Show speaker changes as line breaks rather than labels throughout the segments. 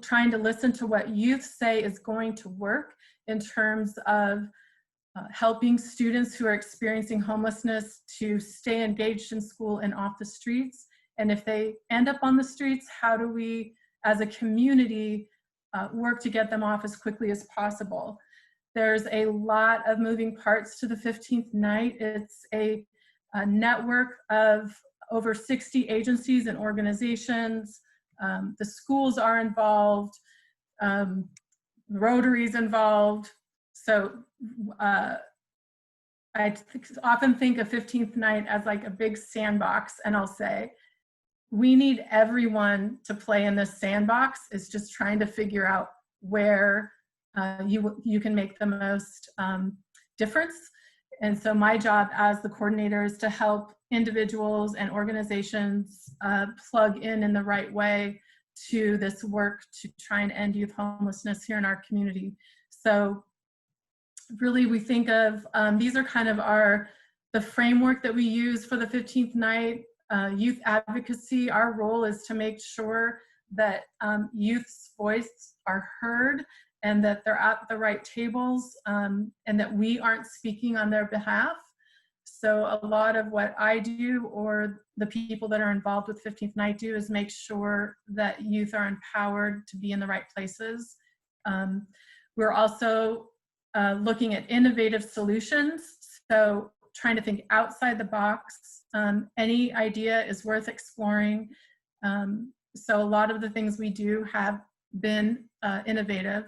trying to listen to what youth say is going to work in terms of helping students who are experiencing homelessness to stay engaged in school and off the streets. And if they end up on the streets, how do we, as a community, work to get them off as quickly as possible? There's a lot of moving parts to the 15th night. It's a network of over 60 agencies and organizations. The schools are involved, Rotary's involved. So I often think of 15th night as like a big sandbox, and I'll say, we need everyone to play in this sandbox. It's just trying to figure out where you can make the most difference. And so my job as the coordinator is to help individuals and organizations plug in the right way to this work to try and end youth homelessness here in our community. So really we think of, these are kind of the framework that we use for the 15th night. Youth advocacy, our role is to make sure that youth's voice are heard and that they're at the right tables, and that we aren't speaking on their behalf. So a lot of what I do, or the people that are involved with 15th night do, is make sure that youth are empowered to be in the right places. We're also looking at innovative solutions, so trying to think outside the box. Any idea is worth exploring. So a lot of the things we do have been innovative.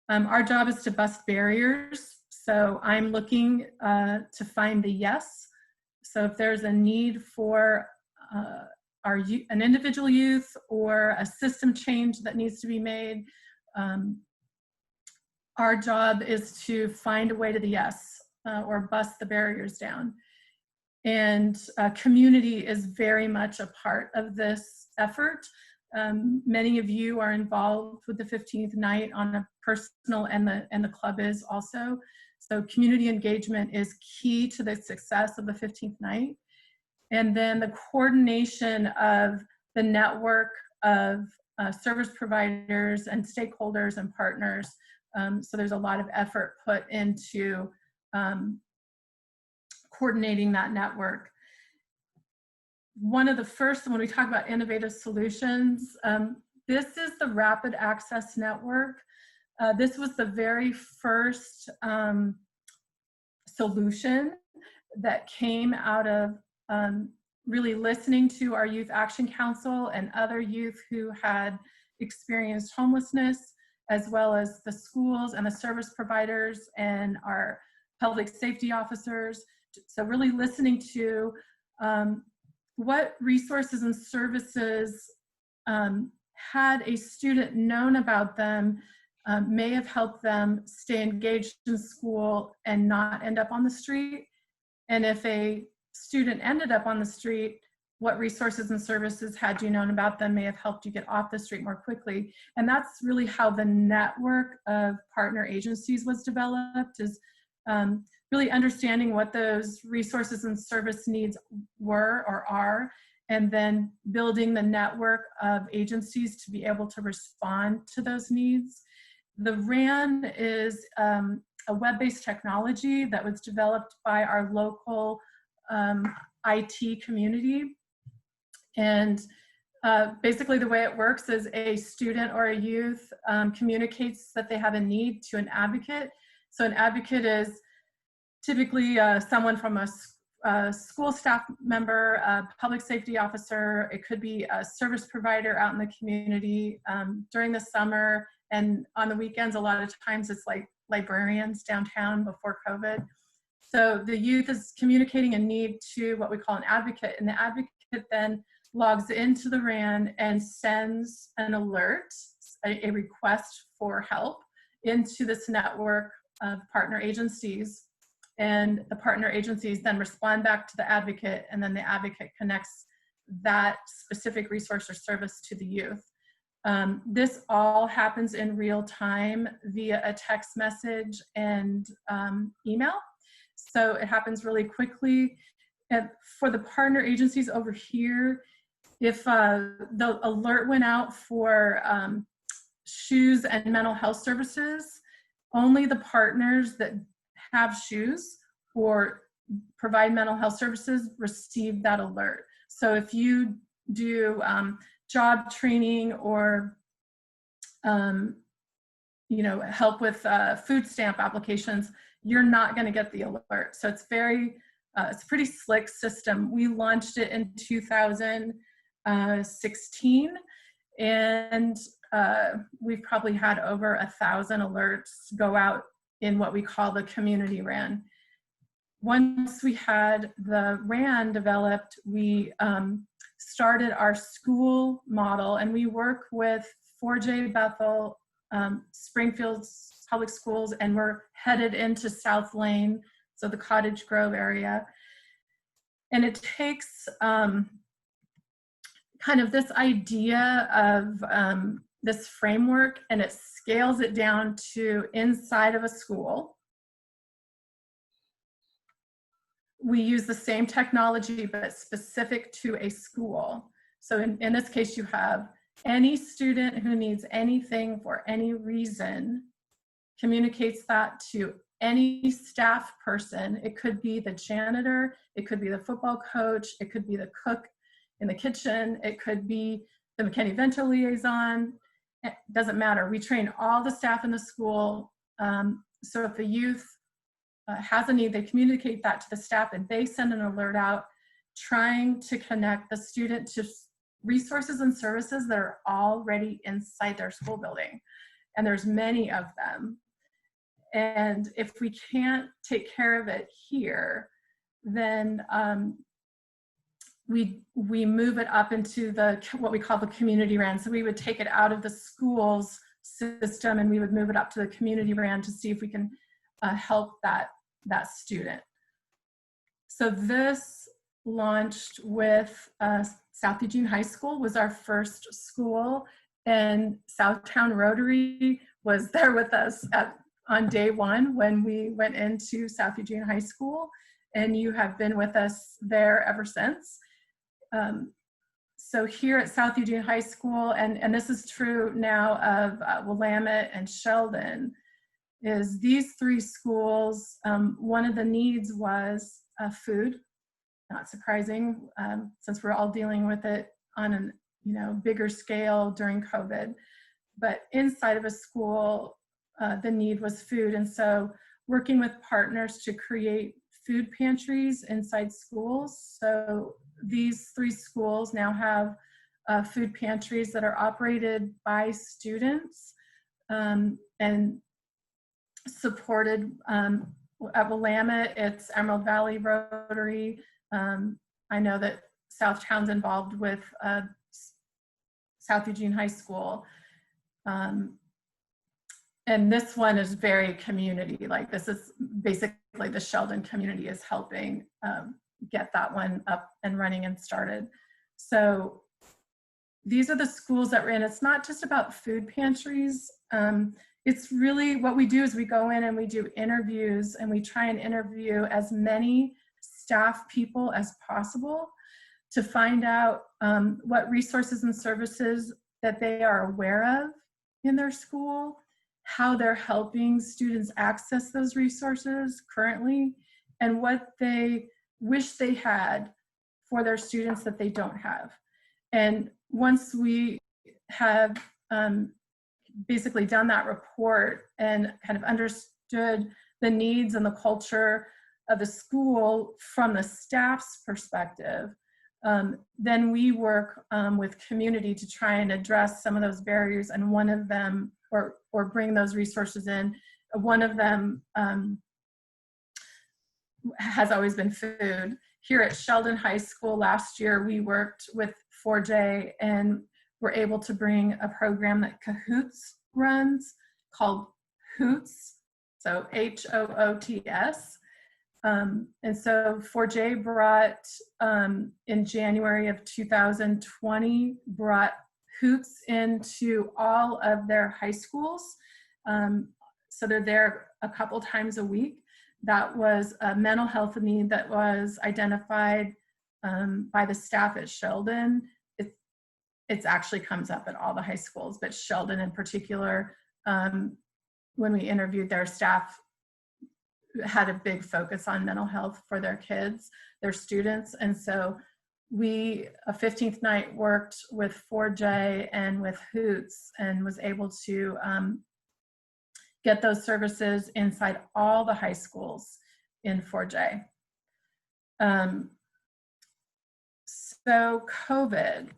Our job is to bust barriers. So I'm looking to find the yes. So if there's a need for an individual youth or a system change that needs to be made, our job is to find a way to the yes, or bust the barriers down. And community is very much a part of this effort. Many of you are involved with the 15th night on a personal, and the club is also. So community engagement is key to the success of the 15th night. And then the coordination of the network of service providers and stakeholders and partners. So there's a lot of effort put into coordinating that network. One of the first, when we talk about innovative solutions, this is the Rapid Access Network. This was the very first solution that came out of really listening to our Youth Action Council and other youth who had experienced homelessness, as well as the schools and the service providers and our public safety officers. So really listening to what resources and services, had a student known about them, may have helped them stay engaged in school and not end up on the street. And if a student ended up on the street, what resources and services, had you known about them, may have helped you get off the street more quickly. And that's really how the network of partner agencies was developed, is really understanding what those resources and service needs were or are, and then building the network of agencies to be able to respond to those needs. The RAN is a web-based technology that was developed by our local IT community. And basically the way it works is a student or a youth communicates that they have a need to an advocate. So an advocate is typically someone from a school staff member, a public safety officer. It could be a service provider out in the community during the summer, and on the weekends, a lot of times it's like librarians downtown before COVID. So the youth is communicating a need to what we call an advocate, and the advocate then logs into the RAN and sends an alert, a request for help, into this network of partner agencies. And the partner agencies then respond back to the advocate, and then the advocate connects that specific resource or service to the youth. This all happens in real time via a text message and email. So it happens really quickly. And for the partner agencies over here, if the alert went out for shoes and mental health services, only the partners that have shoes or provide mental health services receive that alert. So if you do job training or help with food stamp applications, you're not going to get the alert. So it's it's a pretty slick system. We launched it in 2016, and we've probably had over 1,000 alerts go out in what we call the community RAN. Once we had the RAN developed, we started our school model, and we work with 4J Bethel, Springfield's public schools, and we're headed into Southtwowne, so the Cottage Grove area. And it takes kind of this idea of this framework, and it scales it down to inside of a school. We use the same technology, but specific to a school. So in this case, you have any student who needs anything for any reason communicates that to any staff person. It could be the janitor, it could be the football coach, it could be the cook in the kitchen, it could be the McKinney-Vento liaison. It doesn't matter. We train all the staff in the school. So if a youth has a need, they communicate that to the staff, and they send an alert out trying to connect the student to resources and services that are already inside their school building. And there's many of them. And if we can't take care of it here, then we move it up into what we call the community RAN. So we would take it out of the school's system, and we would move it up to the community RAN to see if we can help that student. So this launched with South Eugene High School, was our first school, and Southtwowne Rotary was there with us on day one when we went into South Eugene High School, and you have been with us there ever since. So here at South Eugene High School, and this is true now of Willamette and Sheldon, is these three schools, one of the needs was food. Not surprising, since we're all dealing with it on a bigger scale during COVID. But inside of a school, the need was food. And so working with partners to create food pantries inside schools. So these three schools now have food pantries that are operated by students and supported. At Willamette, it's Emerald Valley Rotary. I know that Southtowne's involved with South Eugene High School. And this one is very community, like this is basically the Sheldon community is helping get that one up and running and started. So these are the schools that we're in. It's not just about food pantries. It's really what we do is we go in and we do interviews, and we try and interview as many staff people as possible to find out what resources and services that they are aware of in their school, how they're helping students access those resources currently, and what they wish they had for their students that they don't have. And once we have basically done that report and kind of understood the needs and the culture of the school from the staff's perspective, then we work with community to try and address some of those barriers, and one of them, or bring those resources in. One of them has always been food. Here at Sheldon High School last year, we worked with 4J and were able to bring a program that Cahoots runs called Hoots, so H-O-O-T-S. And so 4J brought, in January of 2020, brought Hoots into all of their high schools. So they're there a couple times a week. That was a mental health need that was identified by the staff at Sheldon. it actually comes up at all the high schools, but Sheldon in particular, when we interviewed their staff, had a big focus on mental health for their kids, their students. And so we, a 15th night, worked with 4J and with Hoots and was able to get those services inside all the high schools in 4J. So COVID.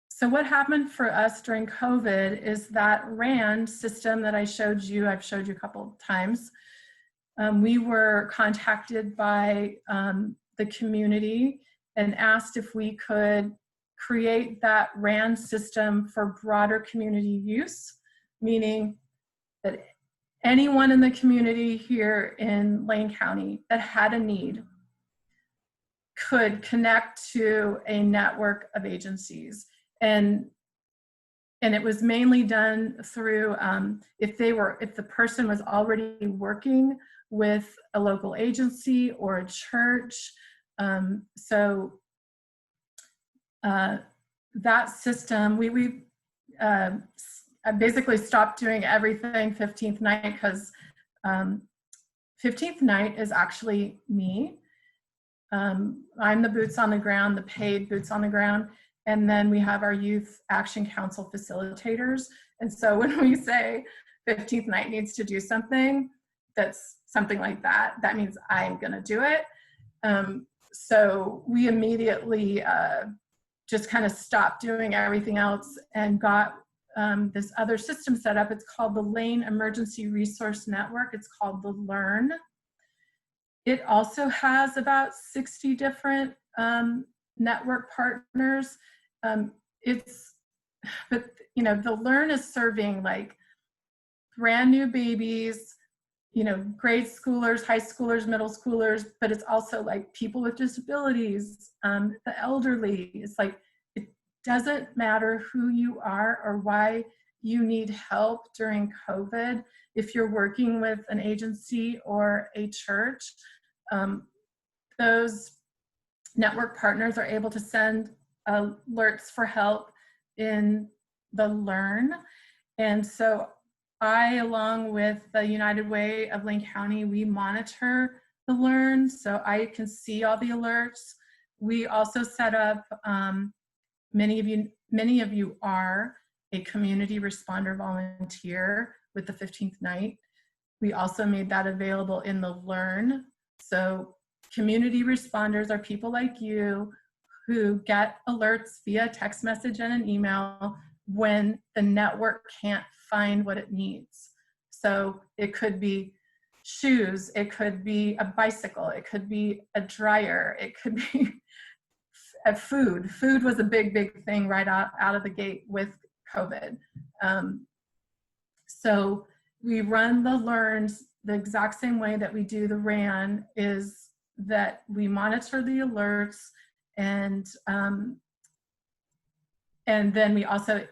So what happened for us during COVID is that RAND system that I showed you, I've showed you a couple of times. We were contacted by the community and asked if we could create that RAND system for broader community use, meaning that anyone in the community here in Lane County that had a need could connect to a network of agencies. And it was mainly done through if the person was already working with a local agency or a church. So that system, we basically stopped doing everything 15th night because 15th night is actually me. I'm the boots on the ground, the paid boots on the ground. And then we have our Youth Action Council facilitators. And so when we say 15th night needs to do something that's something like that, that means I'm going to do it. So we immediately just kind of stopped doing everything else and got this other system set up. It's called the Lane Emergency Resource Network. It's called the LEARN. It also has about 60 different network partners. But you know, the LEARN is serving like brand new babies, you know, grade schoolers, high schoolers, middle schoolers, but it's also like people with disabilities, the elderly. It's like, it doesn't matter who you are or why you need help during COVID. If you're working with an agency or a church, those network partners are able to send alerts for help in the LEARN. And so I, along with the United Way of Lane County, we monitor the LEARN so I can see all the alerts. We also set up, many of you are a community responder volunteer with the 15th night. We also made that available in the LEARN. So community responders are people like you who get alerts via text message and an email when the network can't find what it needs. So it could be shoes, it could be a bicycle, it could be a dryer, it could be a food. Food was a big thing right out of the gate with COVID. So we run the LEARNs the exact same way that we do the RAN, is that we monitor the alerts, and then we also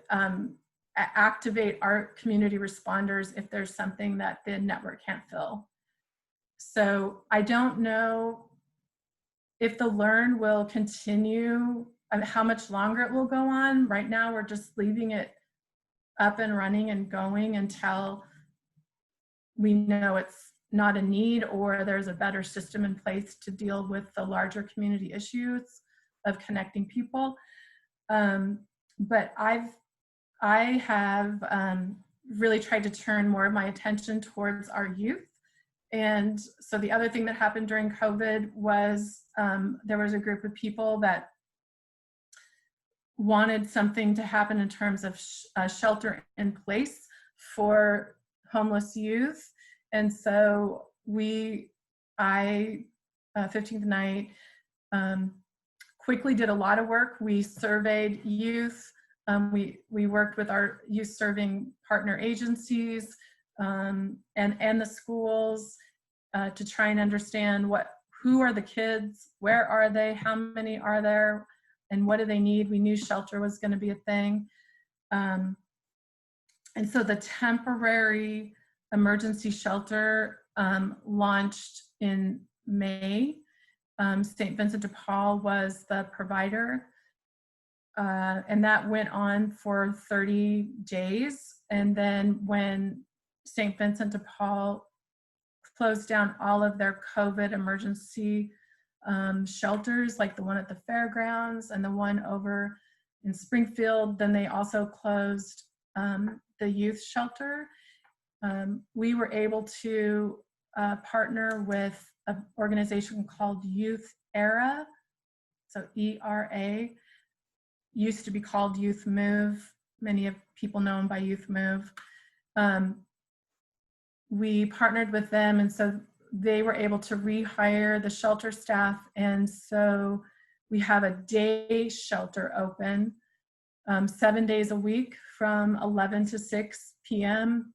activate our community responders if there's something that the network can't fill. So I don't know if the LEARN will continue, how much longer it will go on. Right now, we're just leaving it up and running and going until we know it's not a need or there's a better system in place to deal with the larger community issues of connecting people. But I have really tried to turn more of my attention towards our youth. And so the other thing that happened during COVID was there was a group of people that wanted something to happen in terms of shelter in place for homeless youth. And so 15th night, quickly did a lot of work. We surveyed youth. We worked with our youth serving partner agencies and the schools to try and understand who are the kids, where are they, how many are there, and what do they need. We knew shelter was going to be a thing. And so the temporary emergency shelter launched in May. St. Vincent de Paul was the provider. And that went on for 30 days. And then when St. Vincent de Paul closed down all of their COVID emergency shelters, like the one at the fairgrounds and the one over in Springfield, then they also closed the youth shelter. We were able to partner with an organization called Youth Era, so ERA, used to be called Youth Move. Many of people know them by Youth Move. We partnered with them, and so they were able to rehire the shelter staff, and so we have a day shelter open 7 days a week from 11 to 6 p.m.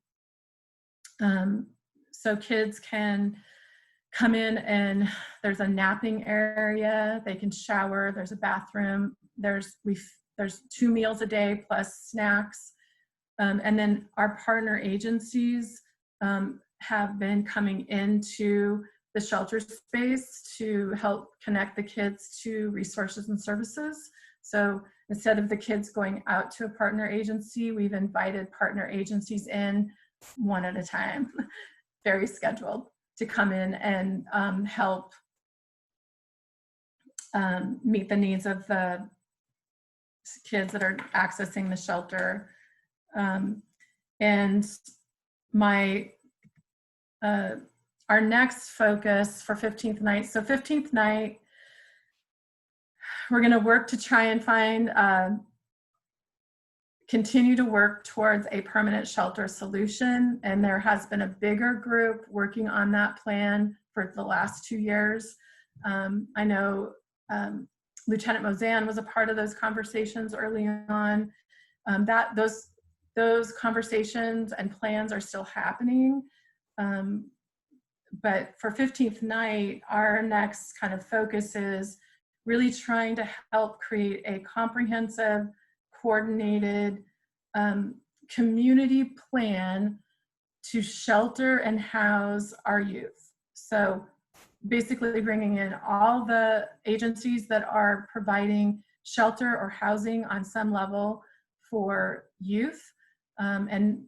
So kids can come in and there's a napping area, they can shower, there's a bathroom, there's 2 meals a day plus snacks. And then our partner agencies have been coming into the shelter space to help connect the kids to resources and services. So instead of the kids going out to a partner agency, we've invited partner agencies in one at a time, very scheduled, to come in and help meet the needs of the kids that are accessing the shelter. And our next focus for 15th night, so 15th night, we're gonna work to try and find, continue to work towards a permanent shelter solution. And there has been a bigger group working on that plan for the last 2 years. I know Lieutenant Mozan was a part of those conversations early on. Those conversations and plans are still happening. But for 15th night, our next kind of focus is really trying to help create a comprehensive, coordinated community plan to shelter and house our youth. So basically bringing in all the agencies that are providing shelter or housing on some level for youth, and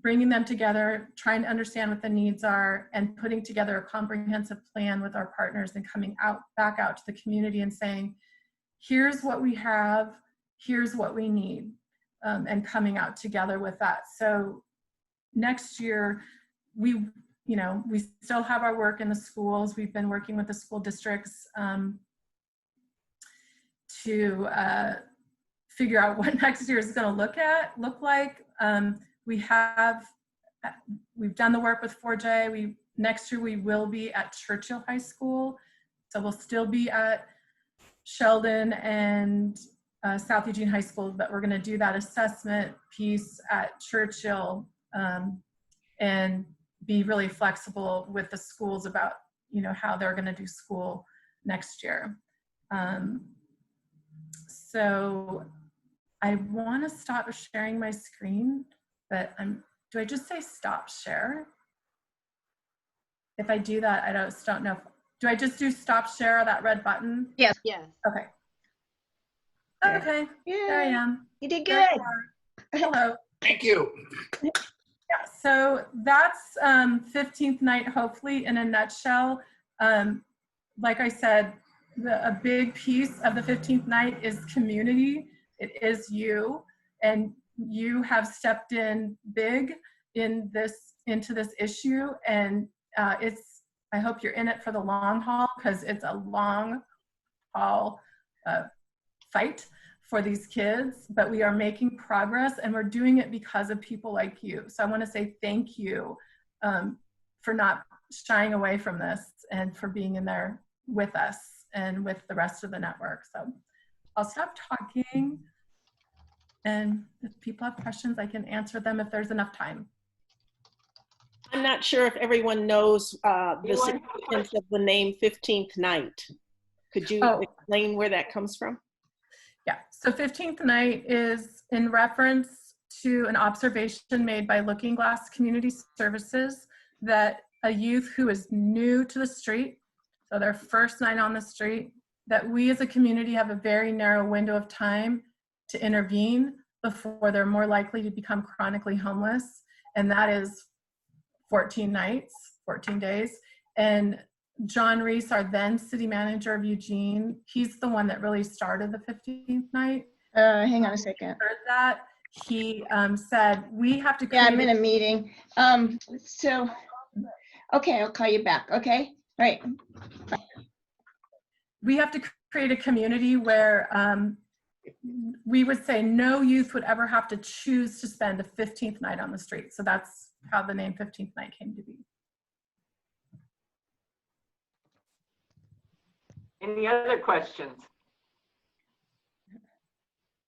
bringing them together, trying to understand what the needs are, and putting together a comprehensive plan with our partners, and coming back out to the community and saying, here's what we have, here's what we need, and coming out together with that. So next year, we still have our work in the schools. We've been working with the school districts to figure out what next year is going to look like. We've done the work with 4J. Next year we will be at Churchill High School, so we'll still be at Sheldon and South Eugene High School, but we're going to do that assessment piece at Churchill, and be really flexible with the schools about how they're going to do school next year. So I want to stop sharing my screen, but do I just say stop share? If I do that, I just don't know. Do I just do stop share, that red button?
Yes. Yes.
Okay. Okay.
Yeah.
There I am.
You did good.
Hello.
Thank you.
Yeah, so that's 15th night, hopefully, in a nutshell. Like I said, a big piece of the 15th night is community. It is you, and you have stepped in big into this issue, and I hope you're in it for the long haul, because it's a long haul fight for these kids, but we are making progress, and we're doing it because of people like you. So I want to say thank you for not shying away from this, and for being in there with us and with the rest of the network. So I'll stop talking, and if people have questions, I can answer them if there's enough time.
I'm not sure if everyone knows the significance of the name 15th night. Could you explain where that comes from?
Yeah, so 15th night is in reference to an observation made by Looking Glass Community Services that a youth who is new to the street, so their first night on the street, that we as a community have a very narrow window of time to intervene before they're more likely to become chronically homeless. And that is 14 nights, 14 days. And John Reese, our then city manager of Eugene, he's the one that really started the 15th night.
Hang on a second.
Heard that. He said, we have to
Yeah, I'm in a meeting. So, okay, I'll call you back, okay? All right.
We have to create a community where we would say no youth would ever have to choose to spend a 15th night on the street. So that's how the name 15th night came to be.
Any other questions?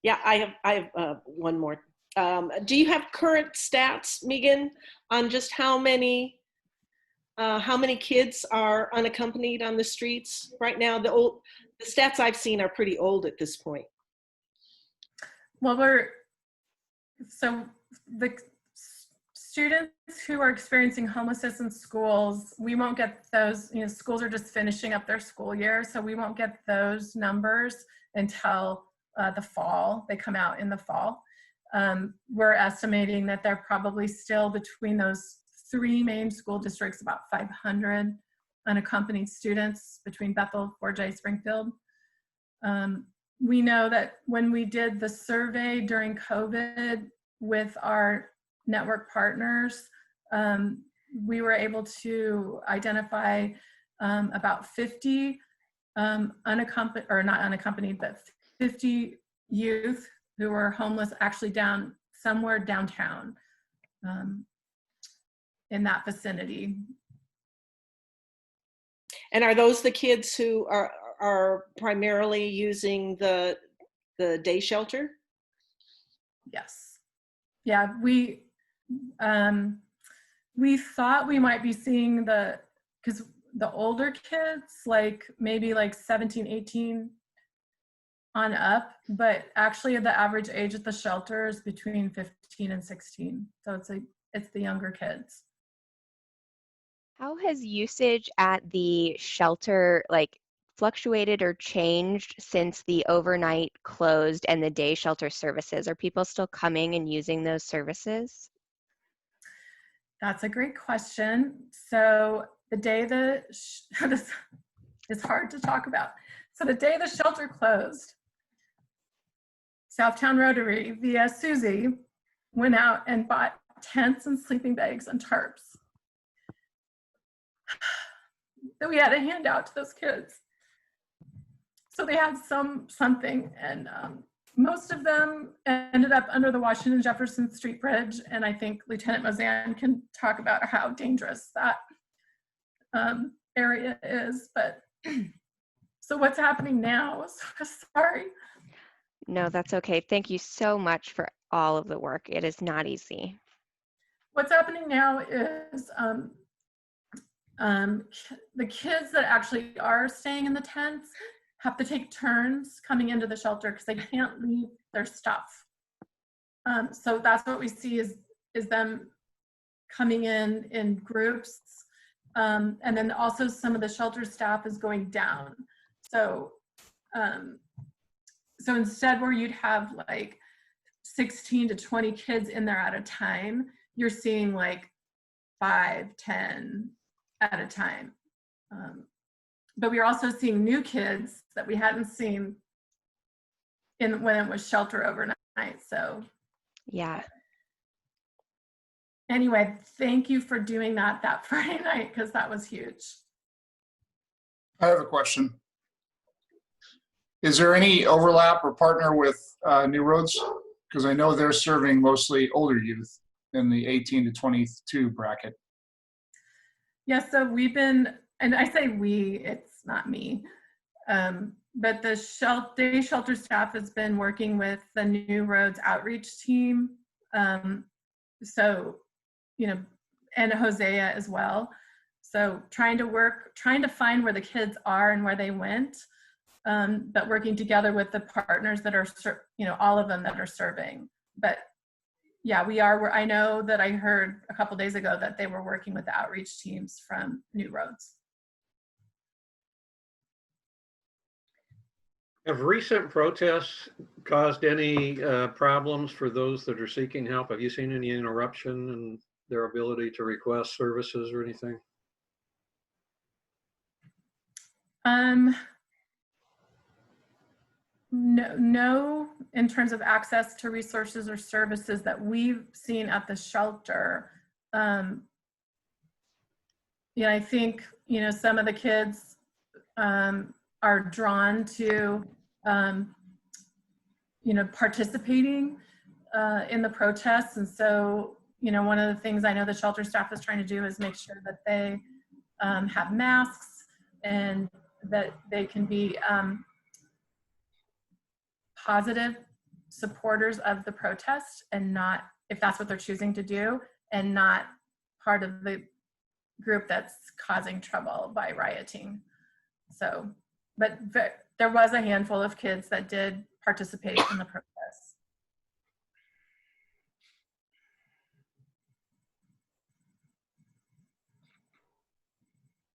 Yeah, I have one more. Do you have current stats, Megan, on just how many kids are unaccompanied on the streets right now? The stats I've seen are pretty old at this point.
Well, so the students who are experiencing homelessness in schools, we won't get those, schools are just finishing up their school year, so we won't get those numbers until the fall. They come out in the fall. We're estimating that they're probably still between those three main school districts, about 500 unaccompanied students between Bethel, 4J, Springfield. We know that when we did the survey during COVID with our network partners, we were able to identify about 50 unaccompanied, or not unaccompanied, but 50 youth who were homeless actually somewhere downtown in that vicinity.
And are those the kids who are primarily using the day shelter?
Yes. Yeah, we thought we might be seeing because the older kids, maybe 17, 18 on up, but actually the average age at the shelter is between 15 and 16. So it's the younger kids.
How has usage at the shelter fluctuated or changed since the overnight closed and the day shelter services? Are people still coming and using those services?
That's a great question. So the day this is hard to talk about. So the day the shelter closed, Southtwowne Rotary via Susie went out and bought tents and sleeping bags and tarps that we had to hand out to those kids. So they had something, and most of them ended up under the Washington Jefferson Street Bridge, and I think Lieutenant Mozan can talk about how dangerous that area is. But so what's happening now? Sorry.
No, that's okay. Thank you so much for all of the work. It is not easy.
What's happening now is the kids that actually are staying in the tents have to take turns coming into the shelter because they can't leave their stuff. So that's what we see is them coming in groups. And then also some of the shelter staff is going down. So instead where you'd have 16 to 20 kids in there at a time, you're seeing 5, 10 at a time. But we're also seeing new kids that we hadn't seen when it was shelter overnight. So
yeah.
Anyway, thank you for doing that Friday night, because that was huge.
I have a question. Is there any overlap or partner with New Roads? Because I know they're serving mostly older youth in the 18 to 22 bracket.
Yeah, so we've been, and I say we, it's not me, but the day shelter staff has been working with the New Roads outreach team. So, and Hosea as well. So trying to find where the kids are and where they went, but working together with the partners that are, all of them that are serving. But yeah, we are. I know that I heard a couple days ago that they were working with the outreach teams from New Roads.
Have recent protests caused any problems for those that are seeking help? Have you seen any interruption in their ability to request services or anything?
No, in terms of access to resources or services that we've seen at the shelter. Yeah, I think, some of the kids are drawn to, participating in the protests. And so, one of the things I know the shelter staff is trying to do is make sure that they have masks and that they can be positive supporters of the protest, and not, if that's what they're choosing to do, and not part of the group that's causing trouble by rioting. So, but there was a handful of kids that did participate in the protests.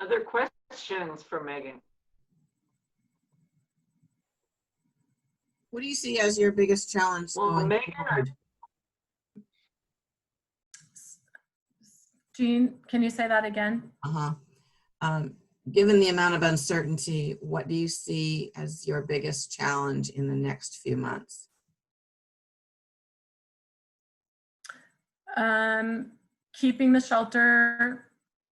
Other questions for Megan?
What do you see as your biggest challenge
Well,
going
Megan,
forward?
Jean, can you say that again?
Given the amount of uncertainty, what do you see as your biggest challenge in the next few months?
Keeping the shelter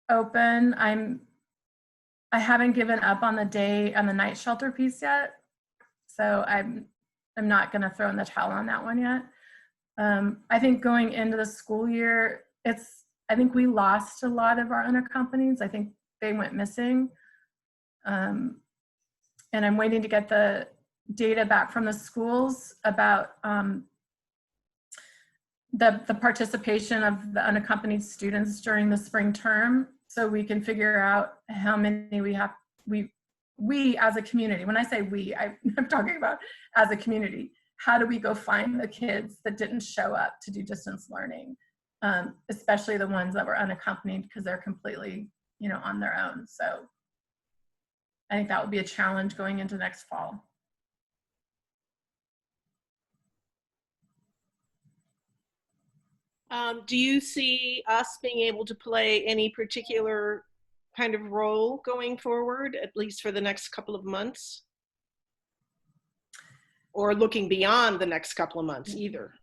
open. I haven't given up on the night shelter piece yet. So I'm not gonna throw in the towel on that one yet. I think going into the school year, I think we lost a lot of our unaccompanieds. I think they went missing. And I'm waiting to get the data back from the schools about the participation of the unaccompanied students during the spring term, so we can figure out how many we as a community. When I say we, I'm talking about as a community. How do we go find the kids that didn't show up to do distance learning, especially the ones that were unaccompanied, because they're completely, on their own. So I think that would be a challenge going into next fall.
Do you see us being able to play any particular kind of role going forward, at least for the next couple of months? Or looking beyond the next couple of months either?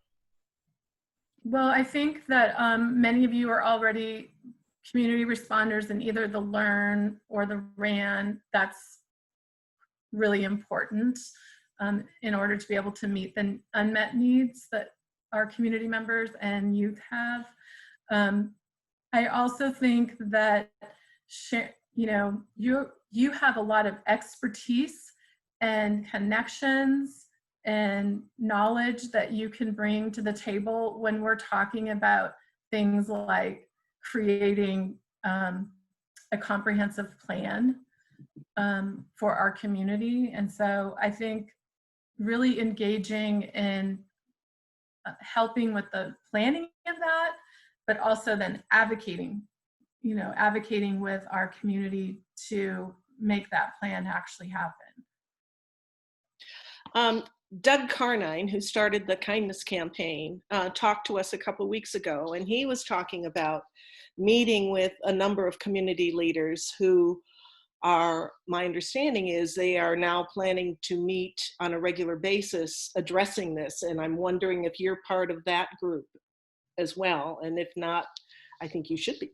Well, I think that many of you are already community responders in either the LEARN or the RAN. That's really important in order to be able to meet the unmet needs that our community members and youth have. I also think that you have a lot of expertise and connections and knowledge that you can bring to the table when we're talking about things like creating a comprehensive plan for our community. And so I think really engaging in helping with the planning of that, but also then advocating with our community to make that plan actually happen.
Doug Carnine, who started the kindness campaign, talked to us a couple weeks ago, and he was talking about meeting with a number of community leaders who are, my understanding is they are now planning to meet on a regular basis addressing this. And I'm wondering if you're part of that group as well. And if not, I think you should be.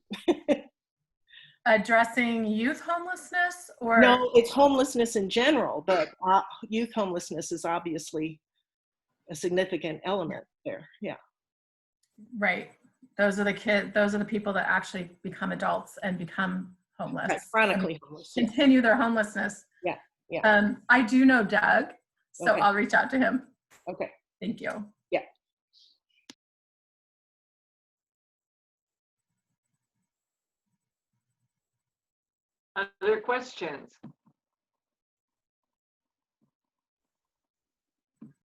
Addressing youth homelessness, or?
No, it's homelessness in general, but youth homelessness is obviously a significant element there. Yeah.
Right. Those are the people that actually become adults and become homeless.
Right, chronically homeless. Yeah.
Continue their homelessness.
Yeah. Yeah.
I do know Doug, so
Okay.
I'll reach out to him.
Okay.
Thank you.
Yeah.
Other questions?